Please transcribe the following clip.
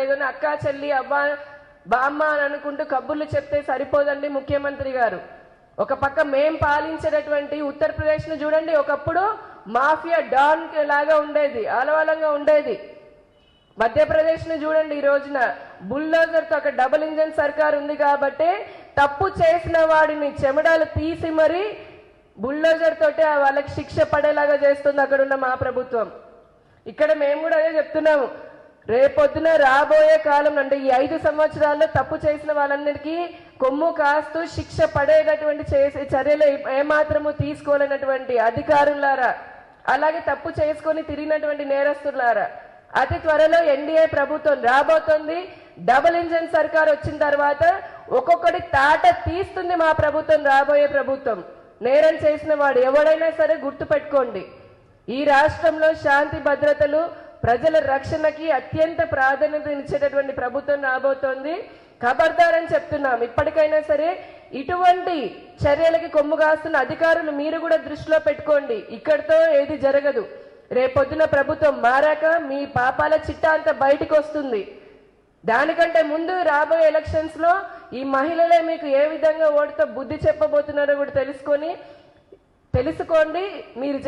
ఏదైనా అక్క చెల్లి అవ్వ బామ్మ అని అనుకుంటూ కబుర్లు చెప్తే సరిపోదండి ముఖ్యమంత్రి గారు. ఒక పక్క మేం పాలించేటటువంటి ఉత్తరప్రదేశ్ ను చూడండి, ఒకప్పుడు మాఫియా డాన్ లాగా ఉండేది, ఆలవాలంగా ఉండేది. మధ్యప్రదేశ్ ను చూడండి, ఈ రోజున బుల్డోజర్ తో ఒక డబుల్ ఇంజన్ సర్కార్ ఉంది కాబట్టి తప్పు చేసిన వాడిని చెమడాలు తీసి మరి బుల్డోజర్ తోటే వాళ్ళకి శిక్ష పడేలాగా చేస్తుంది అక్కడున్న మా ప్రభుత్వం. ఇక్కడ మేము కూడా అదే చెప్తున్నాము, రేపొద్దున రాబోయే కాలం అంటే ఈ 5 సంవత్సరాల్లో తప్పు చేసిన వాళ్ళందరికీ కొమ్ము కాస్తూ శిక్ష పడేటటువంటి చర్యలు ఏమాత్రము తీసుకోలేనటువంటి అధికారులారా, అలాగే తప్పు చేసుకొని తిరిగినటువంటి నేరస్తులారా, అతి త్వరలో ఎన్డీఏ ప్రభుత్వం రాబోతోంది. డబుల్ ఇంజన్ సర్కార్ వచ్చిన తర్వాత ఒక్కొక్కటి తాట తీస్తుంది మా ప్రభుత్వం, రాబోయే ప్రభుత్వం. నేరం చేసిన వాడు ఎవడైనా సరే గుర్తు పెట్టుకోండి, ఈ రాష్ట్రంలో శాంతి భద్రతలు ప్రజల రక్షణకి అత్యంత ప్రాధాన్యత ఇచ్చేటటువంటి ప్రభుత్వం రాబోతోంది. ఖబర్దారని చెప్తున్నాం. ఇప్పటికైనా సరే ఇటువంటి చర్యలకి కొమ్ము కాస్తున్న అధికారులు మీరు కూడా దృష్టిలో పెట్టుకోండి. ఇక్కడితో ఏది జరగదు. రేపొద్దున ప్రభుత్వం మారాక మీ పాపాల చిట్టా అంతా బయటికి వస్తుంది. దానికంటే ముందు రాబోయే ఎలక్షన్స్ లో ఈ మహిళలే మీకు ఏ విధంగా ఓటుతో బుద్ధి చెప్పబోతున్నారో కూడా తెలుసుకోండి. మీరు